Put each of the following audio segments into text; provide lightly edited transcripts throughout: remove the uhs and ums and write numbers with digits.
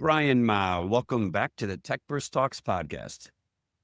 Bryan, welcome back to the Tech Burst Talks podcast.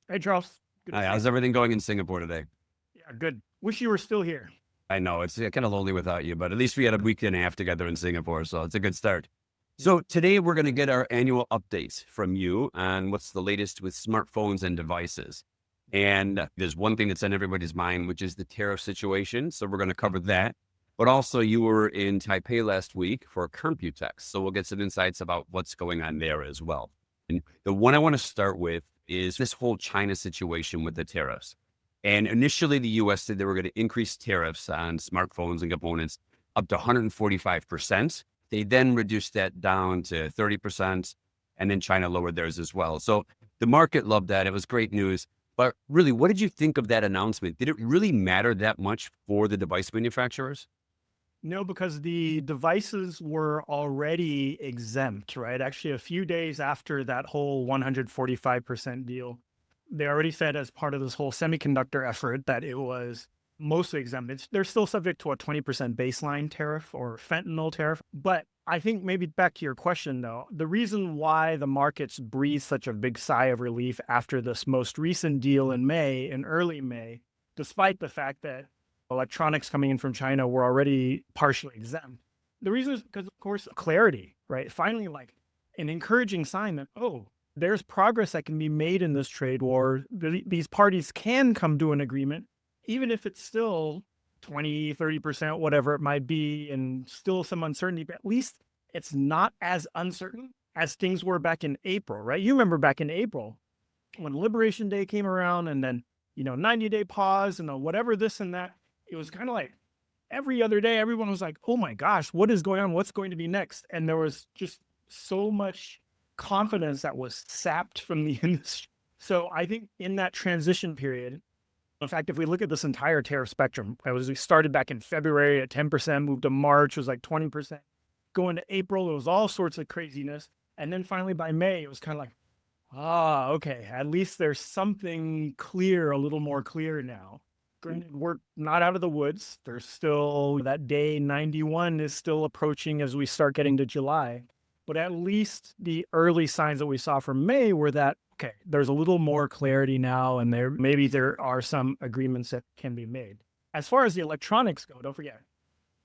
Hey, Charles. Good to Hi, see you. how's everything going in Singapore today? Yeah, good. Wish you were still here. I know it's kind of lonely without you, but at least we had a week and a half together in Singapore, so it's a good start. Yeah. So today we're going to get our annual updates from you on what's the latest with smartphones and devices. And there's one thing that's on everybody's mind, which is the tariff situation. So we're going to cover that. But also you were in Taipei last week for Computex. So we'll get some insights about what's going on there as well. And the one I want to start with is this whole China situation with the tariffs. And initially, the U.S. said they were going to increase tariffs on smartphones and components up to 145%. They then reduced that down to 30%, and then China lowered theirs as well. So the market loved that. It was great news. But really, what did you think of that announcement? Did it really matter that much for the device manufacturers? No, because the devices were already exempt, right? Actually, a few days after that whole 145% deal, they already said as part of this whole semiconductor effort that it was mostly exempt. They're still subject to a 20% baseline tariff or fentanyl tariff. But I think maybe back to your question, though, the reason why the markets breathed such a big sigh of relief after this most recent deal in early May, despite the fact that electronics coming in from China were already partially exempt. The reason is because, of course, clarity, right? Finally, like an encouraging sign that, oh, there's progress that can be made in this trade war. These parties can come to an agreement, even if it's still 20, 30%, whatever it might be, and still some uncertainty, but at least it's not as uncertain as things were back in April, right? You remember back in April when Liberation Day came around and then, 90-day pause and whatever this and that. It was kind of like every other day, everyone was like, oh my gosh, what is going on? What's going to be next? And there was just so much confidence that was sapped from the industry. So I think in that transition period, in fact, if we look at this entire tariff spectrum, we started back in February at 10%, moved to March, was like 20%. Going to April, it was all sorts of craziness. And then finally by May, it was kind of like, okay, at least there's something clear, a little more clear now. Granted, we're not out of the woods. There's still that day 91 is still approaching as we start getting to July. But at least the early signs that we saw from May were that, okay, there's a little more clarity now, and maybe there are some agreements that can be made. As far as the electronics go, don't forget,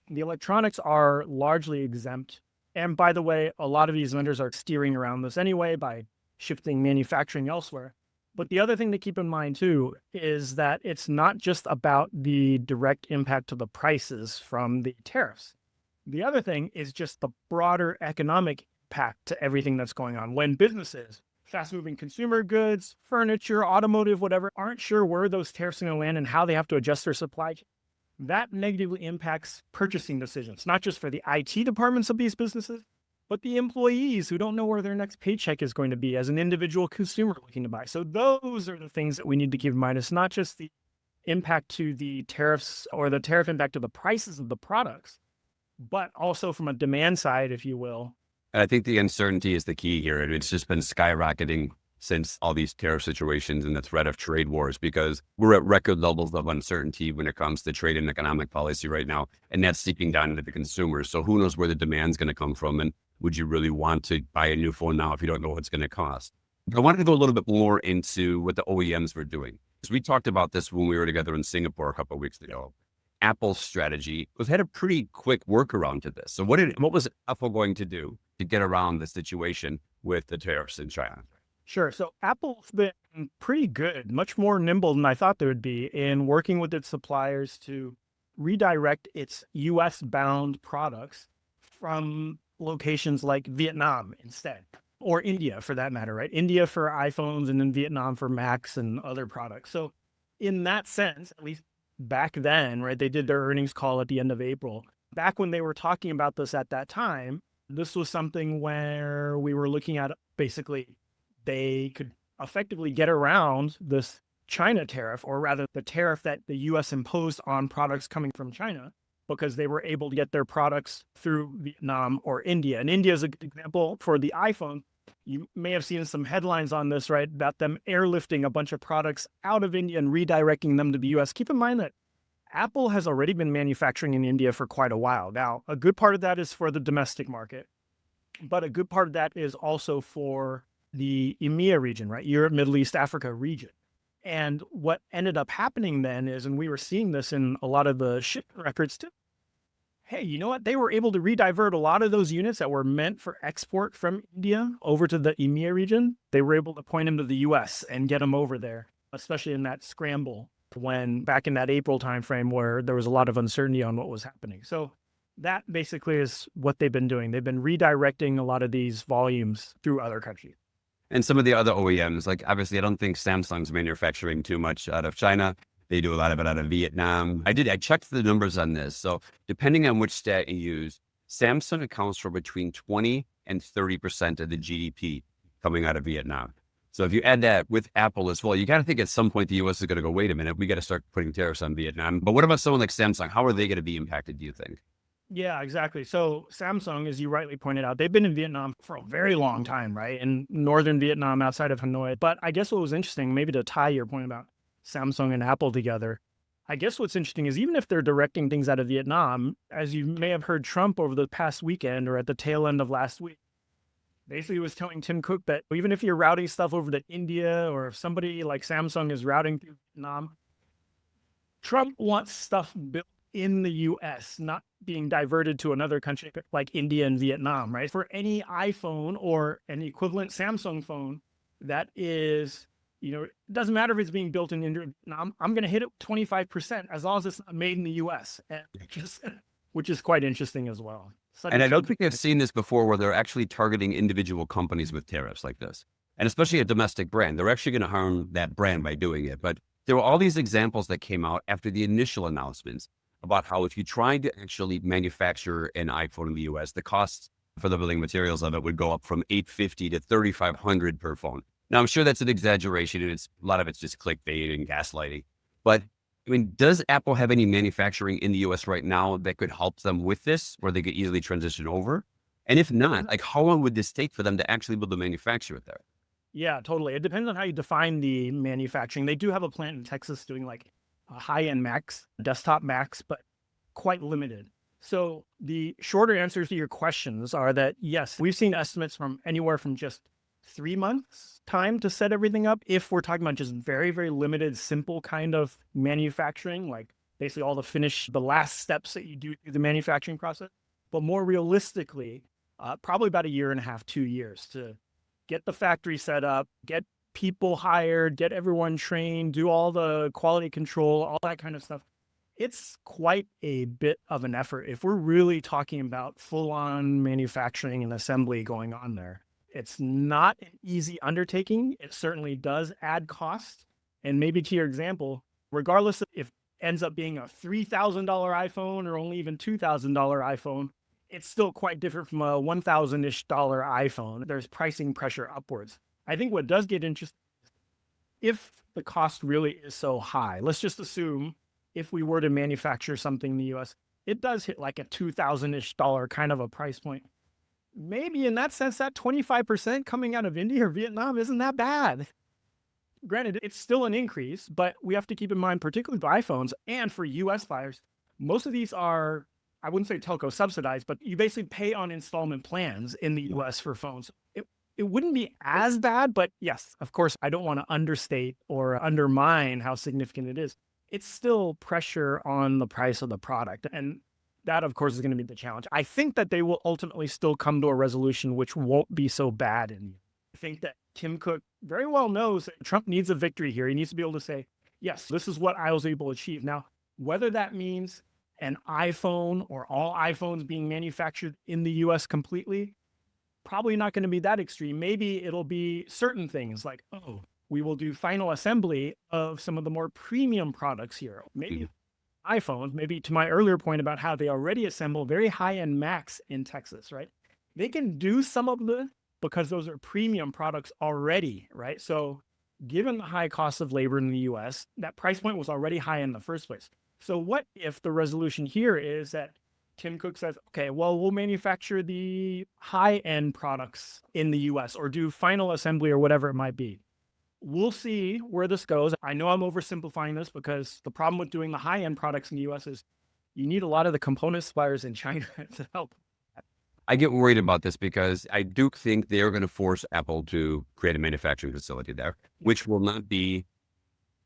the electronics are largely exempt. And by the way, a lot of these vendors are steering around this anyway by shifting manufacturing elsewhere. But the other thing to keep in mind, too, is that it's not just about the direct impact to the prices from the tariffs. The other thing is just the broader economic impact to everything that's going on. When businesses, fast-moving consumer goods, furniture, automotive, whatever, aren't sure where those tariffs are going to land and how they have to adjust their supply chain, that negatively impacts purchasing decisions, not just for the IT departments of these businesses, but the employees who don't know where their next paycheck is going to be as an individual consumer looking to buy. So those are the things that we need to keep in mind. It's not just the impact to the tariffs or the tariff impact to the prices of the products, but also from a demand side, if you will. And I think the uncertainty is the key here. It's just been skyrocketing since all these tariff situations and the threat of trade wars, because we're at record levels of uncertainty when it comes to trade and economic policy right now. And that's seeping down into the consumers. So who knows where the demand's going to come from? And would you really want to buy a new phone now if you don't know what it's going to cost? But I wanted to go a little bit more into what the OEMs were doing, because we talked about this when we were together in Singapore a couple of weeks ago. Apple's strategy had a pretty quick workaround to this. So what was Apple going to do to get around the situation with the tariffs in China? Sure. So Apple's been pretty good, much more nimble than I thought they would be in working with its suppliers to redirect its US-bound products from locations like Vietnam instead, or India for that matter, right? India for iPhones and then Vietnam for Macs and other products. So in that sense, at least back then, right, they did their earnings call at the end of April. Back when they were talking about this at that time, this was something where we were looking at basically they could effectively get around this China tariff, or rather the tariff that the US imposed on products coming from China, because they were able to get their products through Vietnam or India. And India is a good example for the iPhone. You may have seen some headlines on this, right, about them airlifting a bunch of products out of India and redirecting them to the US. Keep in mind that Apple has already been manufacturing in India for quite a while. Now, a good part of that is for the domestic market. But a good part of that is also for the EMEA region, right? Europe, Middle East, Africa region. And what ended up happening then is, and we were seeing this in a lot of the shipment records too, hey, you know what? They were able to redivert a lot of those units that were meant for export from India over to the EMEA region. They were able to point them to the US and get them over there, especially in that scramble when back in that April timeframe where there was a lot of uncertainty on what was happening. So that basically is what they've been doing. They've been redirecting a lot of these volumes through other countries. And some of the other OEMs, like obviously, I don't think Samsung's manufacturing too much out of China. They do a lot of it out of Vietnam. I checked the numbers on this. So depending on which stat you use, Samsung accounts for between 20 and 30% of the GDP coming out of Vietnam. So if you add that with Apple as well, you got to think at some point the US is going to go, wait a minute, we got to start putting tariffs on Vietnam. But what about someone like Samsung? How are they going to be impacted, do you think? Yeah, exactly. So Samsung, as you rightly pointed out, they've been in Vietnam for a very long time, right? In northern Vietnam, outside of Hanoi. But I guess what was interesting, maybe to tie your point about Samsung and Apple together, I guess what's interesting is even if they're directing things out of Vietnam, as you may have heard Trump over the past weekend or at the tail end of last week, basically was telling Tim Cook that even if you're routing stuff over to India or if somebody like Samsung is routing through Vietnam, Trump wants stuff built in the US, not being diverted to another country like India and Vietnam, right? For any iPhone or an equivalent Samsung phone that is, it doesn't matter if it's being built in India or Vietnam, I'm going to hit it 25% as long as it's not made in the US, which is quite interesting as well. And I don't think I've seen this before where they're actually targeting individual companies with tariffs like this. And especially a domestic brand. They're actually going to harm that brand by doing it. But there were all these examples that came out after the initial announcements about how if you tried to actually manufacture an iPhone in the US, the cost for the building materials of it would go up from $850 to $3,500 per phone. Now, I'm sure that's an exaggeration, and a lot of it's just clickbait and gaslighting. But I mean, does Apple have any manufacturing in the US right now that could help them with this, where they could easily transition over? And if not, like how long would this take for them to actually be able to manufacture it there? Yeah, totally. It depends on how you define the manufacturing. They do have a plant in Texas doing like high-end Macs, desktop Macs, but quite limited. So the shorter answers to your questions are that, yes, we've seen estimates from anywhere from just 3 months time to set everything up. If we're talking about just very, very limited, simple kind of manufacturing, like basically all the last steps that you do through the manufacturing process. But more realistically, probably about 1.5 to 2 years to get the factory set up, get people hired, get everyone trained, do all the quality control, all that kind of stuff. It's quite a bit of an effort if we're really talking about full-on manufacturing and assembly going on there. It's not an easy undertaking. It certainly does add cost. And maybe to your example, regardless of if it ends up being a $3,000 iPhone or only even $2,000 iPhone, it's still quite different from a $1,000-ish iPhone. There's pricing pressure upwards. I think what does get interesting is if the cost really is so high, let's just assume if we were to manufacture something in the US, it does hit like a $2,000-ish kind of a price point. Maybe in that sense, that 25% coming out of India or Vietnam isn't that bad. Granted, it's still an increase, but we have to keep in mind, particularly for iPhones and for US buyers, most of these are, I wouldn't say telco subsidized, but you basically pay on installment plans in the US for phones. It wouldn't be as bad, but yes, of course, I don't want to understate or undermine how significant it is. It's still pressure on the price of the product. And that, of course, is going to be the challenge. I think that they will ultimately still come to a resolution which won't be so bad. I think that Tim Cook very well knows that Trump needs a victory here. He needs to be able to say, yes, this is what I was able to achieve. Now, whether that means an iPhone or all iPhones being manufactured in the US completely, probably not going to be that extreme. Maybe it'll be certain things like, we will do final assembly of some of the more premium products here. Maybe iPhones, maybe to my earlier point about how they already assemble very high-end Macs in Texas, right? They can do some of the, because those are premium products already, right? So given the high cost of labor in the US, that price point was already high in the first place. So what if the resolution here is that Tim Cook says, okay, well, we'll manufacture the high-end products in the US or do final assembly or whatever it might be. We'll see where this goes. I know I'm oversimplifying this because the problem with doing the high-end products in the US is you need a lot of the component suppliers in China to help. I get worried about this because I do think they are going to force Apple to create a manufacturing facility there, which will not be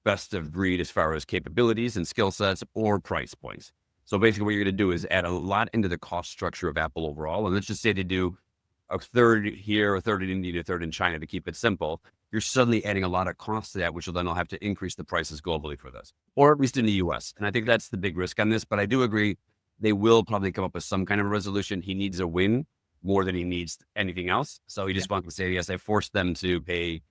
best of breed as far as capabilities and skill sets or price points. So basically what you're going to do is add a lot into the cost structure of Apple overall. And let's just say they do a third here, a third in India, a third in China to keep it simple. You're suddenly adding a lot of cost to that, which will then have to increase the prices globally for this, or at least in the US. And I think that's the big risk on this. But I do agree they will probably come up with some kind of resolution. He needs a win more than he needs anything else. So he just wants to say, yes, I forced them to pay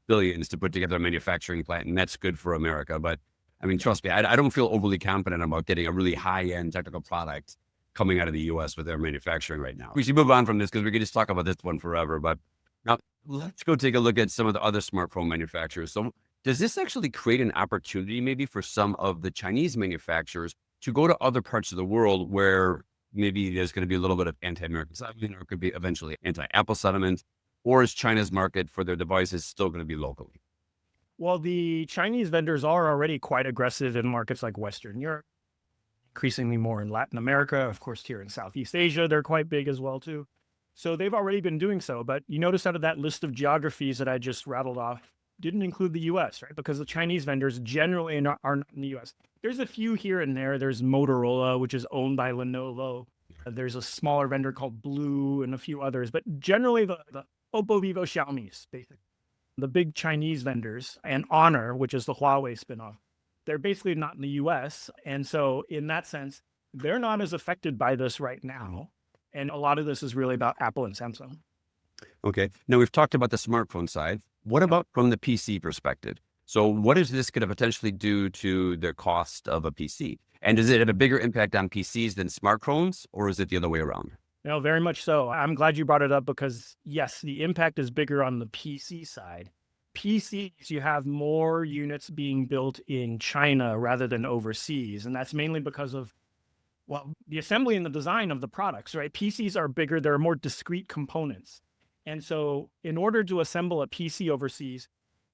billions to put together a manufacturing plant, and that's good for America. But I mean, trust me, I don't feel overly confident about getting a really high-end technical product coming out of the U.S. with their manufacturing right now. We should move on from this because we could just talk about this one forever. But now let's go take a look at some of the other smartphone manufacturers. So does this actually create an opportunity maybe for some of the Chinese manufacturers to go to other parts of the world where maybe there's going to be a little bit of anti-American sentiment, or it could be eventually anti-Apple sentiment, or is China's market for their devices still going to be locally? Well, the Chinese vendors are already quite aggressive in markets like Western Europe, increasingly more in Latin America. Of course, here in Southeast Asia, they're quite big as well, too. So they've already been doing so. But you notice out of that list of geographies that I just rattled off, didn't include the US, right? Because the Chinese vendors generally are not in the US. There's a few here and there. There's Motorola, which is owned by Lenovo. There's a smaller vendor called Blue and a few others. But generally, the Oppo, Vivo, Xiaomi's, basically. The big Chinese vendors, and Honor, which is the Huawei spinoff, they're basically not in the US. And so in that sense, they're not as affected by this right now. And a lot of this is really about Apple and Samsung. Okay. Now we've talked about the smartphone side. What about from the PC perspective? So what is this going to potentially do to the cost of a PC? And does it have a bigger impact on PCs than smartphones, or is it the other way around? No, very much so. I'm glad you brought it up because, yes, the impact is bigger on the PC side. PCs, you have more units being built in China rather than overseas. And that's mainly because of, well, the assembly and the design of the products, right? PCs are bigger. There are more discrete components. And so in order to assemble a PC overseas,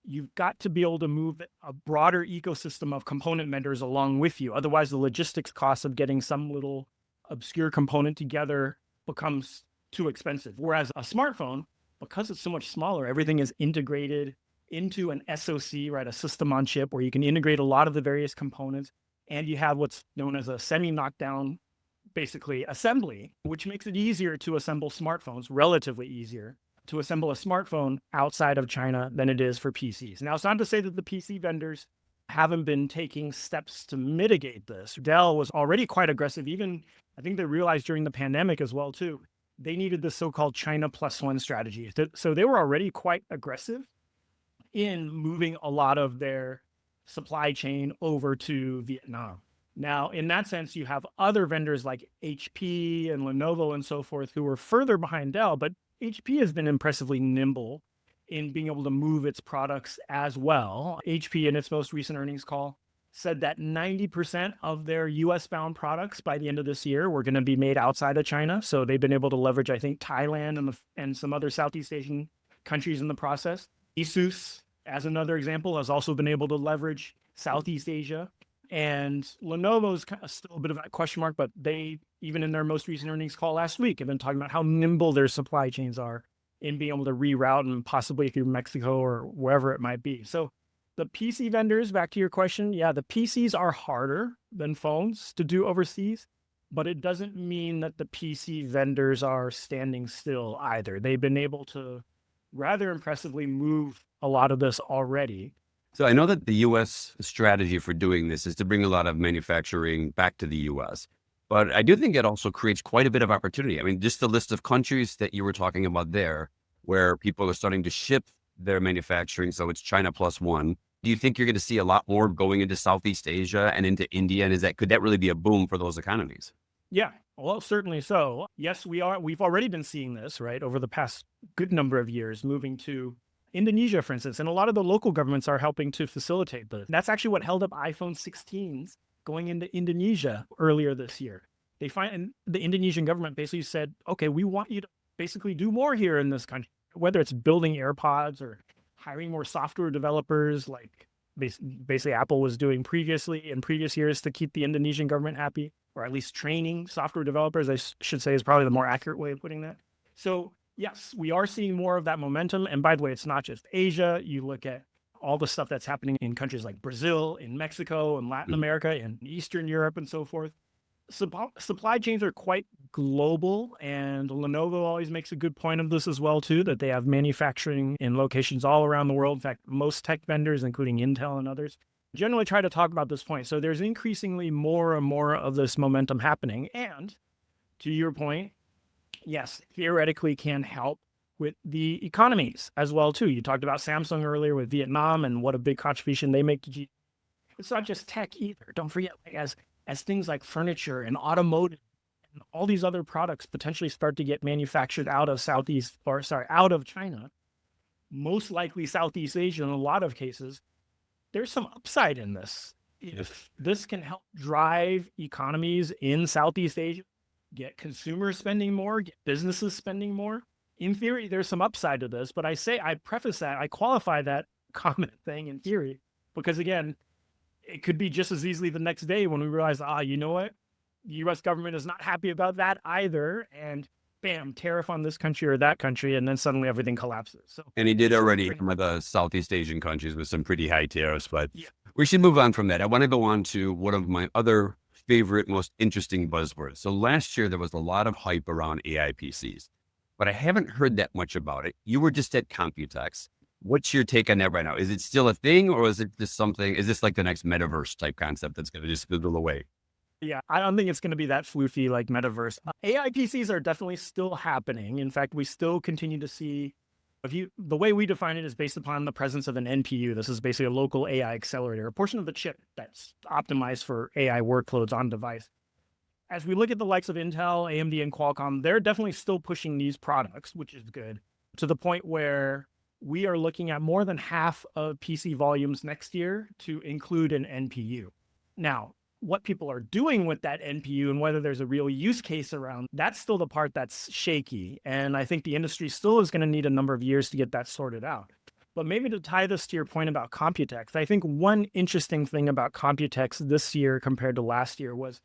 you've got to be able to move a broader ecosystem of component vendors along with you. Otherwise, the logistics costs of getting some little obscure component together becomes too expensive. Whereas a smartphone, because it's so much smaller, everything is integrated into an SoC, right? A system on chip where you can integrate a lot of the various components. And you have what's known as a semi-knockdown, basically, assembly, which makes it easier to assemble smartphones, relatively easier to assemble a smartphone outside of China than it is for PCs. Now, it's not to say that the PC vendors haven't been taking steps to mitigate this. Dell was already quite aggressive. Even, I think they realized during the pandemic as well, too, they needed the so-called China plus one strategy. So they were already quite aggressive in moving a lot of their supply chain over to Vietnam. Now, in that sense, you have other vendors like HP and Lenovo and so forth who are further behind Dell, but HP has been impressively nimble in being able to move its products as well. HP, in its most recent earnings call, said that 90% of their US-bound products by the end of this year were going to be made outside of China. So they've been able to leverage, I think, Thailand and some other Southeast Asian countries in the process. Asus, as another example, has also been able to leverage Southeast Asia. And Lenovo's kind of still a bit of a question mark, but they, even in their most recent earnings call last week, have been talking about how nimble their supply chains are in being able to reroute and possibly through Mexico or wherever it might be. So the PC vendors, back to your question, yeah, the PCs are harder than phones to do overseas, but it doesn't mean that the PC vendors are standing still either. They've been able to rather impressively move a lot of this already. So I know that the U.S. strategy for doing this is to bring a lot of manufacturing back to the U.S., but I do think it also creates quite a bit of opportunity. I mean, just the list of countries that you were talking about there, where people are starting to ship their manufacturing, so it's China plus one. Do you think you're going to see a lot more going into Southeast Asia and into India? And could that really be a boom for those economies? Yeah, well, certainly so. Yes, we've already been seeing this, right, over the past good number of years, moving to Indonesia, for instance, and a lot of the local governments are helping to facilitate this. That's actually what held up iPhone 16s going into Indonesia earlier this year. And the Indonesian government basically said, okay, we want you to basically do more here in this country, whether it's building AirPods or hiring more software developers like basically Apple was doing previously in previous years to keep the Indonesian government happy. or at least training software developers, should say, is probably the more accurate way of putting that. So yes, we are seeing more of that momentum. And by the way, it's not just Asia. You look at all the stuff that's happening in countries like Brazil, in Mexico, in Latin America, in Eastern Europe, and so forth. Supply chains are quite global, and Lenovo always makes a good point of this as well, too, that they have manufacturing in locations all around the world. In fact, most tech vendors, including Intel and others, generally try to talk about this point. So there's increasingly more and more of this momentum happening. And to your point, yes, theoretically can help with the economies as well, too. You talked about Samsung earlier with Vietnam and what a big contribution they make to GDP. It's not just tech either. Don't forget, as things like furniture and automotive and all these other products potentially start to get manufactured out of out of China, most likely Southeast Asia in a lot of cases, there's some upside in this. If this can help drive economies in Southeast Asia, get consumers spending more, get businesses spending more, in theory, there's some upside to this. But I preface that, I qualify that comment thing in theory, because again, it could be just as easily the next day when we realize, you know what? The US government is not happy about that either. And bam, tariff on this country or that country. And then suddenly everything collapses. So, and he did already with the Southeast Asian countries with some pretty high tariffs, but we should move on from that. I want to go on to one of my other favorite, most interesting buzzwords. So last year, there was a lot of hype around AI PCs, but I haven't heard that much about it. You were just at Computex. What's your take on that right now? Is it still a thing, or is it just something, is this like the next metaverse type concept that's going to just fizzle away? Yeah, I don't think it's going to be that floofy like metaverse. AI PCs are definitely still happening. In fact, we still continue to see, the way we define it is based upon the presence of an NPU. This is basically a local AI accelerator, a portion of the chip that's optimized for AI workloads on device. As we look at the likes of Intel, AMD, and Qualcomm, they're definitely still pushing these products, which is good, to the point where we are looking at more than half of PC volumes next year to include an NPU. Now, what people are doing with that NPU and whether there's a real use case around, that's still the part that's shaky. And I think the industry still is going to need a number of years to get that sorted out. But maybe to tie this to your point about Computex, I think one interesting thing about Computex this year compared to last year was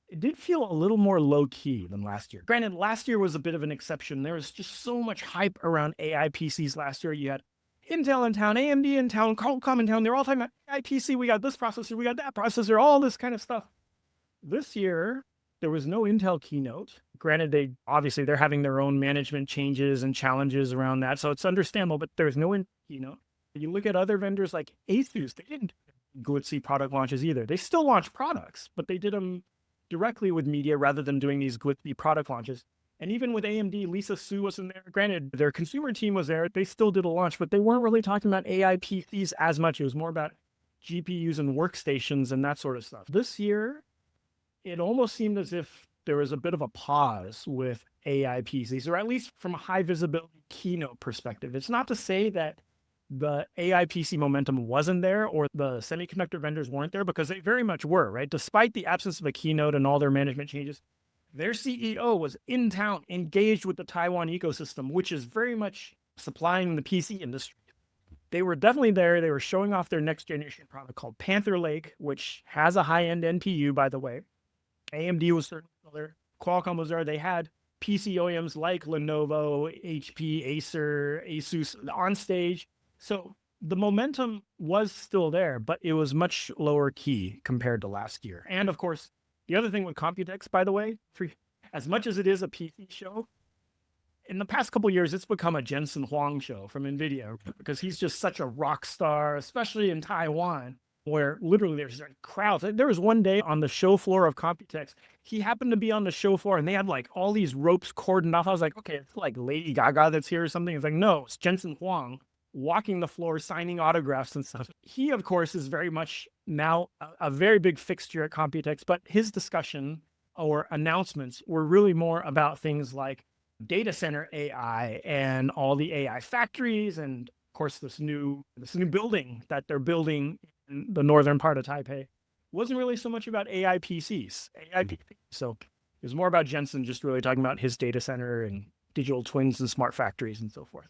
it did feel a little more low-key than last year. Granted, last year was a bit of an exception. There was just so much hype around AI PCs last year. You had Intel in town, AMD in town, Qualcomm in town. They're all talking about AI PC. We got this processor, we got that processor, all this kind of stuff. This year, there was no Intel keynote. Granted, they're having their own management changes and challenges around that, so it's understandable, but there's no keynote. You look at other vendors like Asus, they didn't do glitzy product launches either. They still launched products, but they did them directly with media rather than doing these glitzy product launches. And even with AMD, Lisa Su wasn't there. Granted, their consumer team was there. They still did a launch, but they weren't really talking about AI PCs as much. It was more about GPUs and workstations and that sort of stuff. This year, it almost seemed as if there was a bit of a pause with AI PCs, or at least from a high visibility keynote perspective. It's not to say that the AI PC momentum wasn't there or the semiconductor vendors weren't there, because they very much were, right? Despite the absence of a keynote and all their management changes, their CEO was in town, engaged with the Taiwan ecosystem, which is very much supplying the PC industry. They were definitely there. They were showing off their next generation product called Panther Lake, which has a high-end NPU, by the way. AMD was certainly there. Qualcomm was there. They had PC OEMs like Lenovo, HP, Acer, Asus on stage. So the momentum was still there, but it was much lower key compared to last year. And of course, the other thing with Computex, by the way, as much as it is a PC show, in the past couple of years, it's become a Jensen Huang show from NVIDIA, because he's just such a rock star, especially in Taiwan, where literally there's crowds. There was one day on the show floor of Computex, he happened to be on the show floor and they had like all these ropes cordoned off. I was like, okay, it's like Lady Gaga that's here or something. It's like, no, it's Jensen Huang walking the floor, signing autographs and stuff. He, of course, is very much now a very big fixture at Computex, but his discussion or announcements were really more about things like data center AI and all the AI factories, and of course this new building that they're building in the northern part of Taipei. Wasn't really so much about AI PCs. So it was more about Jensen just really talking about his data center and digital twins and smart factories and so forth.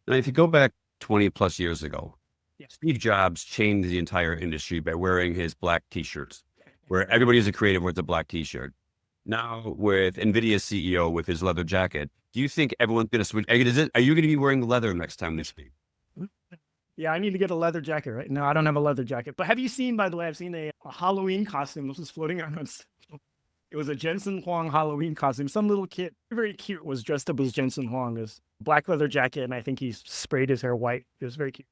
And if you go back 20 plus years ago, Yes. Steve Jobs changed the entire industry by wearing his black t-shirts. where everybody's a creative with a black t-shirt. Now with NVIDIA's CEO with his leather jacket, do you think everyone's going to switch? Are you going to be wearing leather next time this week? Yeah, I need to get a leather jacket, right? No, I don't have a leather jacket. But have you seen, by the way, I've seen a Halloween costume. This was floating around. It was a Jensen Huang Halloween costume. Some little kid, very cute, was dressed up as Jensen Huang, his black leather jacket, and I think he sprayed his hair white. It was very cute.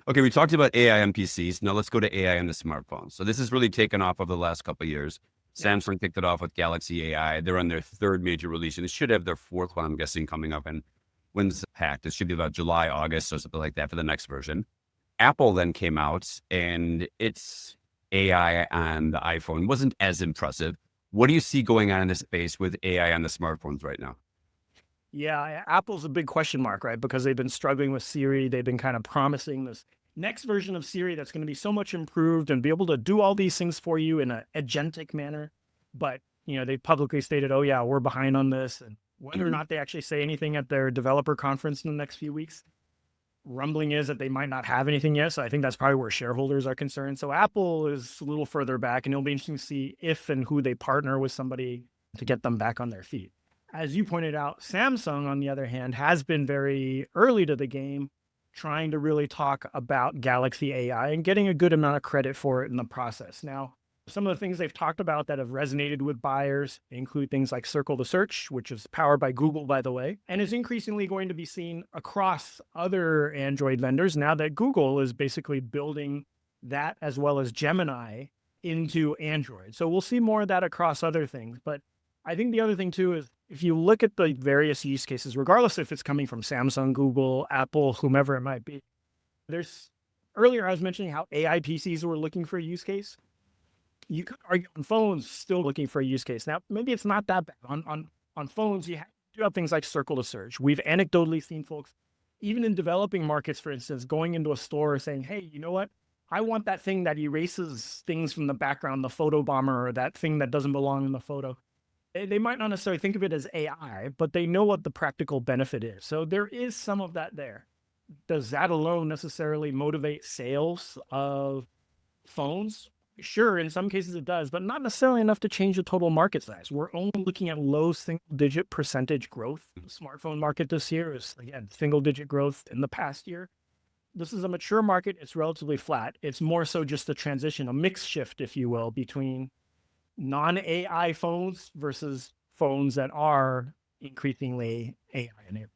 Okay, we talked about AI on PCs. Now let's go to AI on the smartphone. So this has really taken off over the last couple of years. Samsung kicked it off with Galaxy AI. They're on their third major release, and they should have their fourth one, I'm guessing, coming up. And when's it packed? It should be about July, August, or something like that for the next version. Apple then came out, and its AI on the iPhone wasn't as impressive. What do you see going on in this space with AI on the smartphones right now? Yeah, Apple's a big question mark, right? Because they've been struggling with Siri. They've been kind of promising this next version of Siri that's going to be so much improved and be able to do all these things for you in an agentic manner. But, they publicly stated, oh, yeah, we're behind on this. And whether or not they actually say anything at their developer conference in the next few weeks, rumbling is that they might not have anything yet. So I think that's probably where shareholders are concerned. So Apple is a little further back, and it'll be interesting to see if and who they partner with somebody to get them back on their feet. As you pointed out, Samsung, on the other hand, has been very early to the game, trying to really talk about Galaxy AI and getting a good amount of credit for it in the process. Now, some of the things they've talked about that have resonated with buyers include things like Circle the Search, which is powered by Google, by the way, and is increasingly going to be seen across other Android vendors now that Google is basically building that as well as Gemini into Android. So we'll see more of that across other things. But I think the other thing too is if you look at the various use cases, regardless if it's coming from Samsung, Google, Apple, whomever it might be, earlier I was mentioning how AI PCs were looking for a use case. You could argue on phones still looking for a use case. Now, maybe it's not that bad. On phones, you do have things like Circle to Search. We've anecdotally seen folks, even in developing markets, for instance, going into a store saying, hey, you know what? I want that thing that erases things from the background, the photo bomber, or that thing that doesn't belong in the photo. They might not necessarily think of it as AI, but they know what the practical benefit is. So there is some of that there. Does that alone necessarily motivate sales of phones? Sure, in some cases it does, but not necessarily enough to change the total market size. We're only looking at low single-digit percentage growth. The smartphone market this year is, again, single-digit growth in the past year. This is a mature market. It's relatively flat. It's more so just a transition, a mix shift, if you will, between non-AI phones versus phones that are increasingly AI enabled.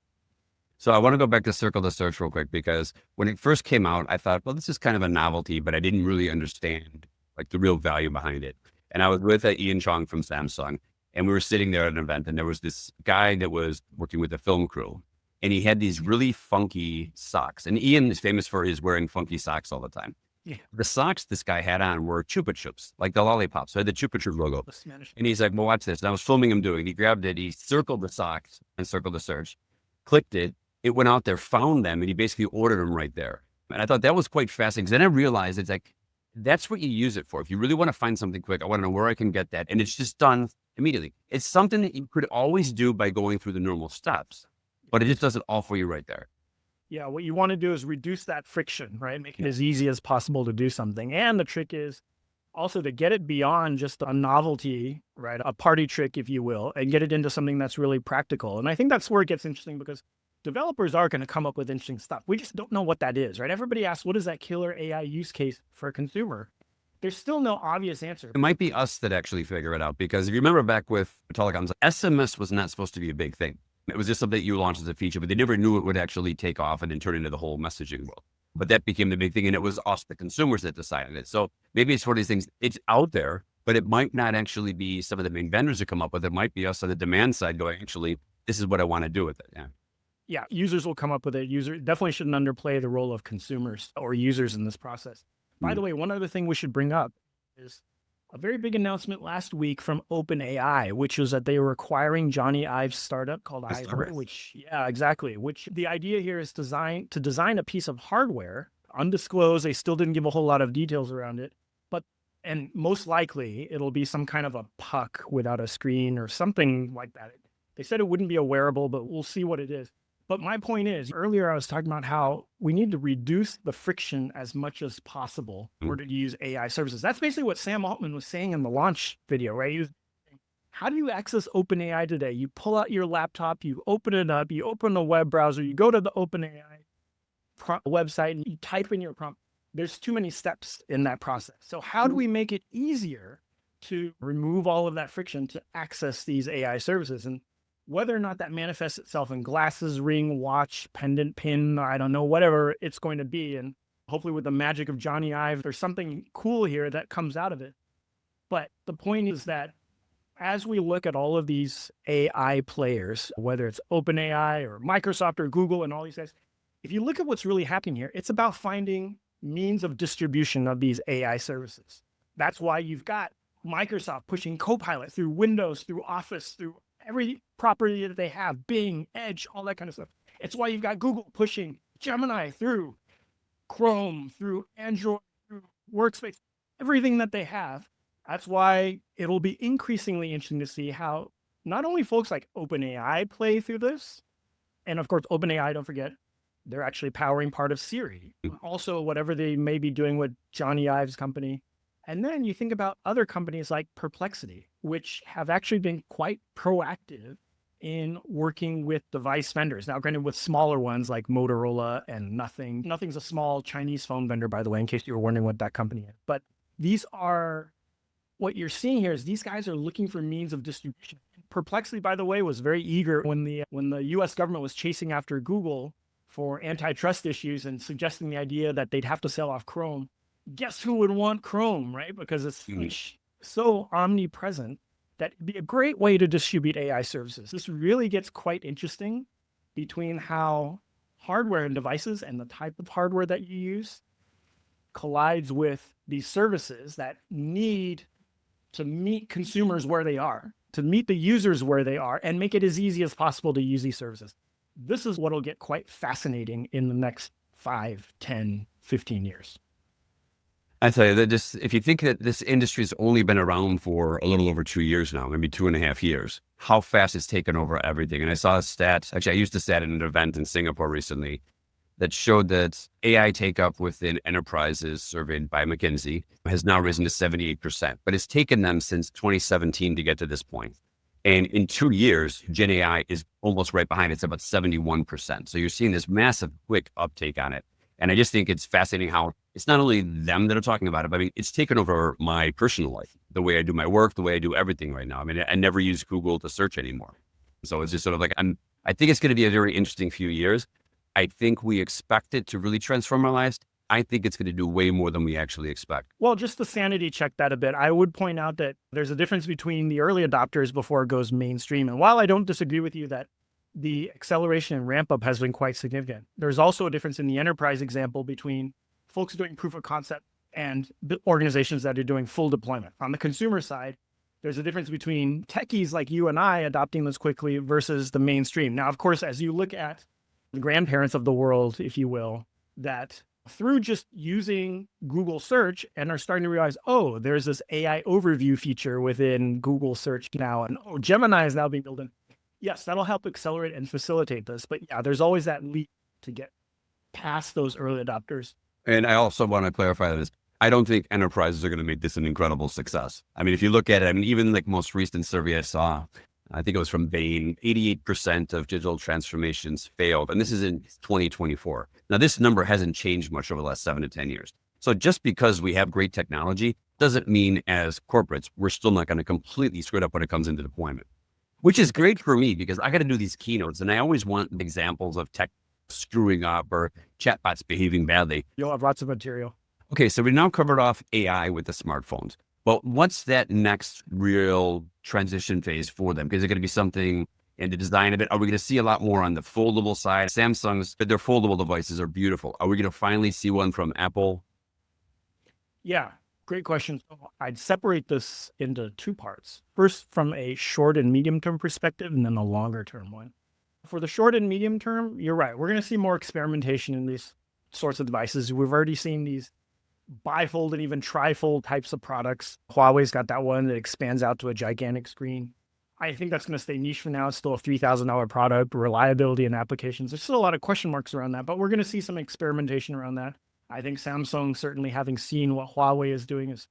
So I want to go back to Circle the Search real quick, because when it first came out, I thought, well, this is kind of a novelty, but I didn't really understand like the real value behind it. And I was with Ian Chong from Samsung, and we were sitting there at an event, and there was this guy that was working with the film crew, and he had these really funky socks. And Ian is famous for his wearing funky socks all the time. Yeah. The socks this guy had on were Chupa Chups, like the lollipops. So it had the Chupa Chup logo. And he's like, well, watch this. And I was filming him doing it. He grabbed it. He circled the socks and circled the search, clicked it. It went out there, found them, and he basically ordered them right there. And I thought that was quite fascinating. Then I realized it's like, that's what you use it for. If you really want to find something quick, I want to know where I can get that. And it's just done immediately. It's something that you could always do by going through the normal steps, but it just does it all for you right there. Yeah, what you want to do is reduce that friction, right? Make it as easy as possible to do something. And the trick is also to get it beyond just a novelty, right? A party trick, if you will, and get it into something that's really practical. And I think that's where it gets interesting, because developers are going to come up with interesting stuff. We just don't know what that is, right? Everybody asks, what is that killer AI use case for a consumer? There's still no obvious answer. It might be us that actually figure it out, because if you remember back with telecoms, SMS was not supposed to be a big thing. It was just something that you launched as a feature, but they never knew it would actually take off and then turn into the whole messaging world. But that became the big thing, and it was us, the consumers, that decided it. So maybe it's one of these things, it's out there, but it might not actually be some of the main vendors that come up with it. It might be us on the demand side going, actually, this is what I want to do with it. Yeah, users will come up with it. User definitely shouldn't underplay the role of consumers or users in this process. By the way, one other thing we should bring up is a very big announcement last week from OpenAI, which was that they were acquiring Johnny Ive's startup called Ivor, which the idea here is to design a piece of hardware, undisclosed. They still didn't give a whole lot of details around it, and most likely it'll be some kind of a puck without a screen or something like that. They said it wouldn't be a wearable, but we'll see what it is. But my point is, earlier I was talking about how we need to reduce the friction as much as possible in order to use AI services. That's basically what Sam Altman was saying in the launch video, right? He was saying, how do you access OpenAI today? You pull out your laptop, you open it up, you open the web browser, you go to the OpenAI website and you type in your prompt. There's too many steps in that process. So how do we make it easier to remove all of that friction to access these AI services? And whether or not that manifests itself in glasses, ring, watch, pendant, pin, I don't know, whatever it's going to be. And hopefully with the magic of Johnny Ive, there's something cool here that comes out of it. But the point is that as we look at all of these AI players, whether it's OpenAI or Microsoft or Google and all these guys, if you look at what's really happening here, it's about finding means of distribution of these AI services. That's why you've got Microsoft pushing Copilot through Windows, through Office, through every property that they have, Bing, Edge, all that kind of stuff. It's why you've got Google pushing Gemini through Chrome, through Android, through Workspace, everything that they have. That's why it'll be increasingly interesting to see how not only folks like OpenAI play through this, and of course, OpenAI, don't forget, they're actually powering part of Siri. Also, whatever they may be doing with Johnny Ive's company. And then you think about other companies like Perplexity, which have actually been quite proactive in working with device vendors. Now, granted, with smaller ones like Motorola and Nothing. Nothing's a small Chinese phone vendor, by the way, in case you were wondering what that company is. But these are, what you're seeing here is these guys are looking for means of distribution. Perplexity, by the way, was very eager when the US government was chasing after Google for antitrust issues and suggesting the idea that they'd have to sell off Chrome. Guess who would want Chrome, right? Because it's so omnipresent that it'd be a great way to distribute AI services. This really gets quite interesting between how hardware and devices and the type of hardware that you use collides with these services that need to meet consumers where they are, to meet the users where they are, and make it as easy as possible to use these services. This is what'll get quite fascinating in the next 5, 10, 15 years. I tell you that just, if you think that this industry's only been around for a little over 2 years now, maybe 2.5 years, how fast it's taken over everything. And I saw a stat, actually I used a stat at an event in Singapore recently that showed that AI take up within enterprises surveyed by McKinsey has now risen to 78%, but it's taken them since 2017 to get to this point. And in 2 years, Gen AI is almost right behind. It's about 71%. So you're seeing this massive, quick uptake on it. And I just think it's fascinating how it's not only them that are talking about it, but I mean, it's taken over my personal life, the way I do my work, the way I do everything right now. I mean, I never use Google to search anymore. So it's just sort of like, I think it's going to be a very interesting few years. I think we expect it to really transform our lives. I think it's going to do way more than we actually expect. Well, just to sanity check that a bit, I would point out that there's a difference between the early adopters before it goes mainstream. And while I don't disagree with you that the acceleration and ramp up has been quite significant, there's also a difference in the enterprise example between folks doing proof of concept and the organizations that are doing full deployment. On the consumer side, there's a difference between techies like you and I adopting this quickly versus the mainstream. Now, of course, as you look at the grandparents of the world, if you will, that through just using Google search and are starting to realize, oh, there's this AI overview feature within Google search now. And oh, Gemini is now being built in. Yes, that'll help accelerate and facilitate this. But yeah, there's always that leap to get past those early adopters. And I also want to clarify this. I don't think enterprises are going to make this an incredible success. I mean, if you look at it, I mean, even like most recent survey I saw, I think it was from Bain, 88% of digital transformations failed. And this is in 2024. Now, this number hasn't changed much over the last 7 to 10 years. So just because we have great technology doesn't mean as corporates, we're still not going to completely screw it up when it comes into deployment, which is great for me because I got to do these keynotes and I always want examples of tech screwing up or chatbots behaving badly. You'll have lots of material. Okay, so we now covered off AI with the smartphones. Well, what's that next real transition phase for them? Because it's going to be something in the design of it. Are we going to see a lot more on the foldable side? Samsung's, their foldable devices are beautiful. Are we going to finally see one from Apple? Yeah, great question. So I'd separate this into two parts. First, from a short and medium term perspective, and then a longer term one. For the short and medium term, you're right. We're going to see more experimentation in these sorts of devices. We've already seen these bifold and even trifold types of products. Huawei's got that one that expands out to a gigantic screen. I think that's going to stay niche for now. It's still a $3,000 product, reliability and applications. There's still a lot of question marks around that, but we're going to see some experimentation around that. I think Samsung, certainly having seen what Huawei is doing, is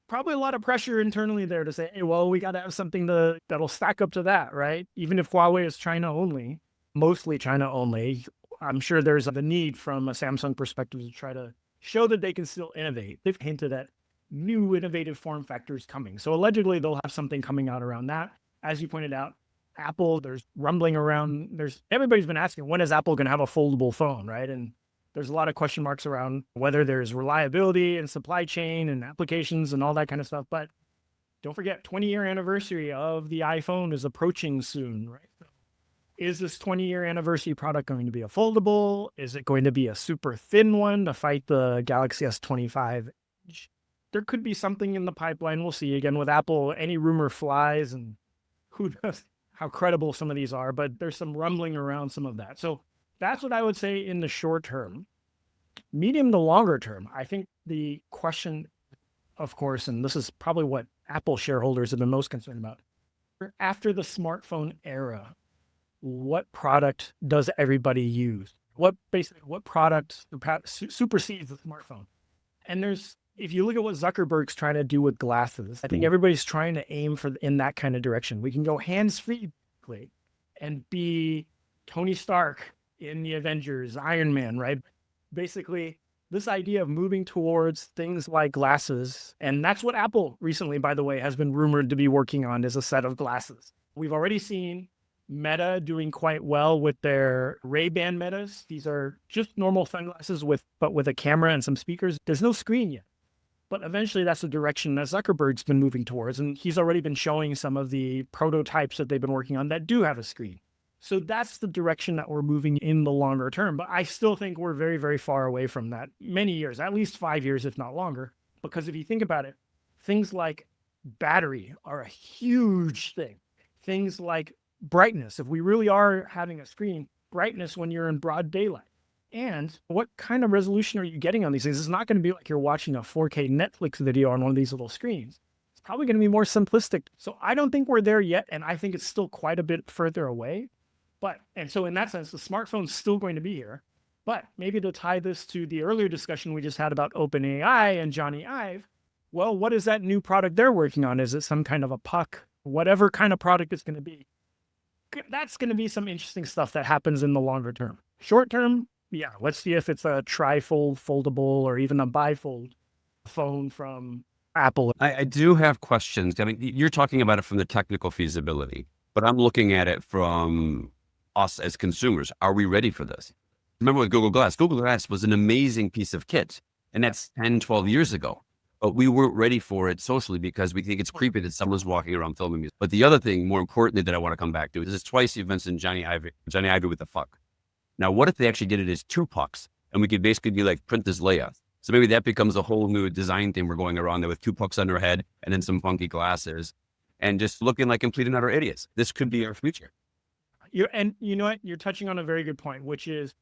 probably a lot of pressure internally there to say, hey, well, we got to have something that'll stack up to that, right? Even if Huawei is China only, mostly China only, I'm sure there's the need from a Samsung perspective to try to show that they can still innovate. They've hinted at new innovative form factors coming. So allegedly they'll have something coming out around that. As you pointed out, Apple, there's rumbling around, everybody's been asking, when is Apple going to have a foldable phone, right? And there's a lot of question marks around whether there's reliability and supply chain and applications and all that kind of stuff. But don't forget, 20-year anniversary of the iPhone is approaching soon, right? Is this 20-year anniversary product going to be a foldable? Is it going to be a super thin one to fight the Galaxy S25 Edge? There could be something in the pipeline. We'll see. Again, with Apple, any rumor flies, and who knows how credible some of these are, but there's some rumbling around some of that. So that's what I would say in the short term. Medium to longer term, I think the question, of course, and this is probably what Apple shareholders have been most concerned about, after the smartphone era, what product does everybody use? What product supersedes the smartphone? And if you look at what Zuckerberg's trying to do with glasses, I think everybody's trying to aim in that kind of direction. We can go hands-free and be Tony Stark in the Avengers, Iron Man, right? Basically, this idea of moving towards things like glasses, and that's what Apple recently, by the way, has been rumored to be working on, is a set of glasses. We've already seen Meta doing quite well with their Ray-Ban Metas. These are just normal sunglasses but with a camera and some speakers. There's no screen yet. But eventually that's the direction that Zuckerberg's been moving towards. And he's already been showing some of the prototypes that they've been working on that do have a screen. So that's the direction that we're moving in the longer term. But I still think we're very, very far away from that. Many years, at least 5 years, if not longer. Because if you think about it, things like battery are a huge thing. Things like brightness, if we really are having a screen, brightness when you're in broad daylight. And what kind of resolution are you getting on these things? It's not going to be like you're watching a 4K Netflix video on one of these little screens. It's probably going to be more simplistic. So I don't think we're there yet. And I think it's still quite a bit further away. And so in that sense, the smartphone's still going to be here. But maybe to tie this to the earlier discussion we just had about OpenAI and Johnny Ive, well, what is that new product they're working on? Is it some kind of a puck? Whatever kind of product it's going to be. That's going to be some interesting stuff that happens in the longer term. Short term, yeah, let's see if it's a tri-fold foldable or even a bifold phone from Apple. I do have questions. I mean, you're talking about it from the technical feasibility, but I'm looking at it from us as consumers. Are we ready for this? Remember with Google Glass? Google Glass was an amazing piece of kit, and that's 10, 12 years ago. But we weren't ready for it socially because we think it's creepy that someone's walking around filming music. But the other thing, more importantly, that I want to come back to is twice you've mentioned Johnny Ive with the fuck. Now, what if they actually did it as 2 pucks and we could basically be like print this layout? So maybe that becomes a whole new design thing we're going around there with 2 pucks on our head and then some funky glasses and just looking like complete and utter idiots. This could be our future. And you know what? You're touching on a very good point, which is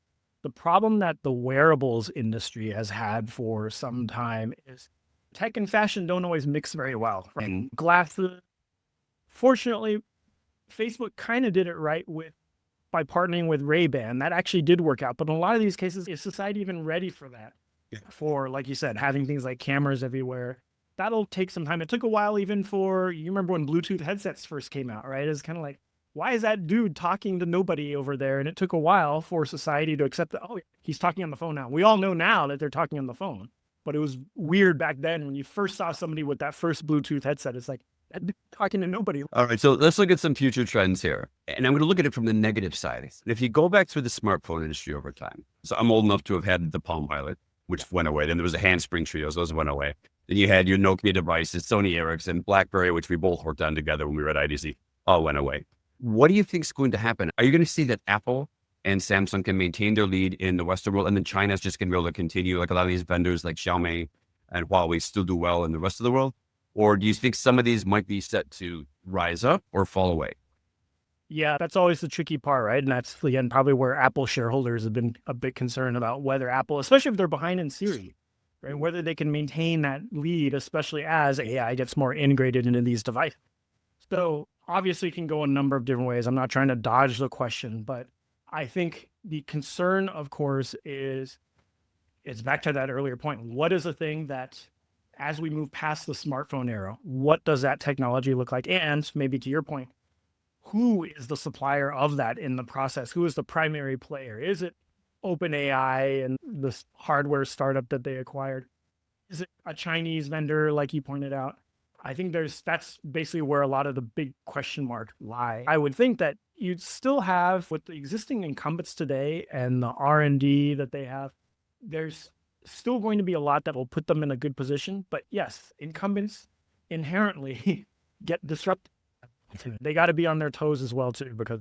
the problem that the wearables industry has had for some time is tech and fashion don't always mix very well. Right? And glasses, fortunately, Facebook kind of did it right by partnering with Ray-Ban. That actually did work out. But in a lot of these cases, is society even ready for that? Yeah. For, like you said, having things like cameras everywhere. That'll take some time. It took a while even you remember when Bluetooth headsets first came out, right? It's kind of like, why is that dude talking to nobody over there? And it took a while for society to accept that, oh, he's talking on the phone now. We all know now that they're talking on the phone. But it was weird back then when you first saw somebody with that first Bluetooth headset. It's like, talking to nobody. All right, so let's look at some future trends here. And I'm going to look at it from the negative side. If you go back through the smartphone industry over time, so I'm old enough to have had the Palm Pilot, which went away. Then there was a Handspring Trios, those went away. Then you had your Nokia devices, Sony Ericsson, BlackBerry, which we both worked on together when we were at IDC, all went away. What do you think is going to happen? Are you going to see that Apple and Samsung can maintain their lead in the Western world, and then China's just going to be able to continue, like a lot of these vendors like Xiaomi and Huawei still do well in the rest of the world? Or do you think some of these might be set to rise up or fall away? Yeah, that's always the tricky part, right? And that's, again, probably where Apple shareholders have been a bit concerned about whether Apple, especially if they're behind in Siri, right? Whether they can maintain that lead, especially as AI gets more integrated into these devices. So obviously can go a number of different ways. I'm not trying to dodge the question, but I think the concern, of course, is it's back to that earlier point. What is the thing that, as we move past the smartphone era, what does that technology look like? And maybe to your point, who is the supplier of that in the process? Who is the primary player? Is it OpenAI and this hardware startup that they acquired? Is it a Chinese vendor, like you pointed out? I think that's basically where a lot of the big question marks lie. I would think that you'd still have, with the existing incumbents today and the R&D that they have, there's still going to be a lot that will put them in a good position. But yes, incumbents inherently get disrupted. They got to be on their toes as well too, because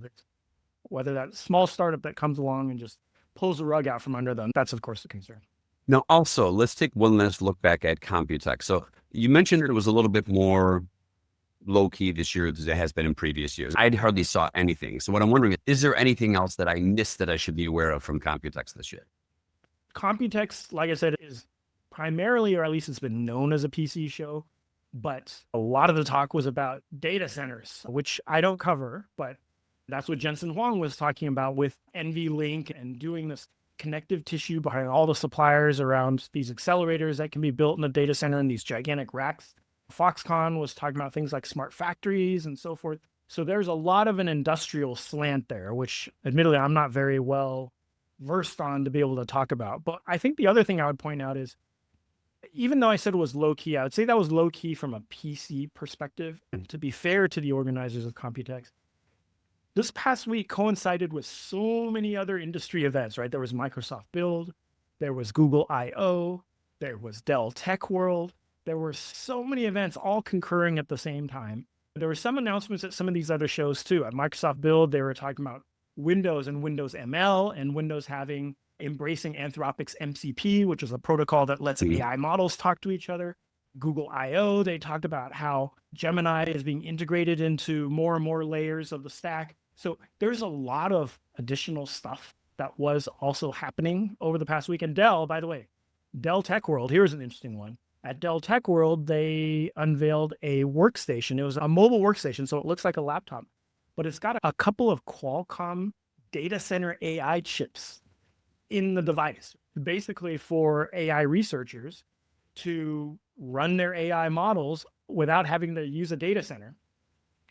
whether that small startup that comes along and just pulls the rug out from under them, that's of course the concern. Now, also, let's take one last look back at Computex. So you mentioned it was a little bit more low-key this year than it has been in previous years. I hardly saw anything. So what I'm wondering is there anything else that I missed that I should be aware of from Computex this year? Computex, like I said, is primarily, or at least it's been known as a PC show, but a lot of the talk was about data centers, which I don't cover, but that's what Jensen Huang was talking about with NVLink and doing this connective tissue behind all the suppliers around these accelerators that can be built in the data center and these gigantic racks. Foxconn was talking about things like smart factories and so forth. So there's a lot of an industrial slant there, which admittedly I'm not very well versed on to be able to talk about. But I think the other thing I would point out is, even though I said it was low key, I would say that was low key from a PC perspective. And to be fair to the organizers of Computex, this past week coincided with so many other industry events, right? There was Microsoft Build, there was Google I/O, there was Dell Tech World. There were so many events all concurring at the same time. There were some announcements at some of these other shows too. At Microsoft Build, they were talking about Windows and Windows ML, and Windows embracing Anthropic's MCP, which is a protocol that lets AI models talk to each other. Google I/O, they talked about how Gemini is being integrated into more and more layers of the stack. So there's a lot of additional stuff that was also happening over the past week. And Dell, by the way, Dell Tech World, here's an interesting one. At Dell Tech World, they unveiled a workstation. It was a mobile workstation, so it looks like a laptop, but it's got a couple of Qualcomm data center AI chips in the device, basically for AI researchers to run their AI models without having to use a data center,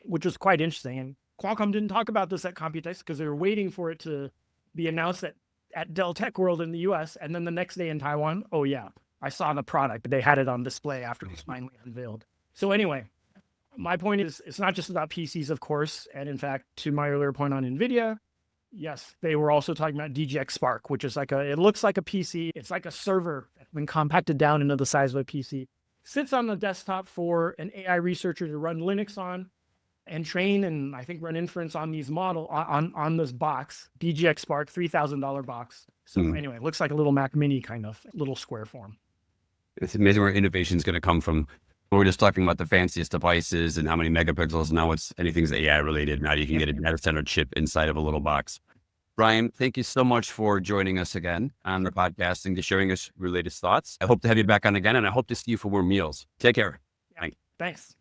which was quite interesting. And Qualcomm didn't talk about this at Computex because they were waiting for it to be announced at Dell Tech World in the US. And then the next day in Taiwan, oh yeah, I saw the product, but they had it on display after it was finally unveiled. So anyway, my point is, it's not just about PCs, of course. And in fact, to my earlier point on NVIDIA, yes, they were also talking about DGX Spark, which is it looks like a PC. It's like a server that's been compacted down into the size of a PC. Sits on the desktop for an AI researcher to run Linux on and train and I think run inference on these on this box, DGX Spark, $3,000 box. So anyway, it looks like a little Mac Mini kind of little square form. It's amazing where innovation is going to come from. We're just talking about the fanciest devices and how many megapixels. Now it's anything's AI related. Now you can get a data center chip inside of a little box. Bryan, thank you so much for joining us again on the podcast and to sharing us your latest thoughts. I hope to have you back on again, and I hope to see you for more meals. Take care. Yeah, thanks.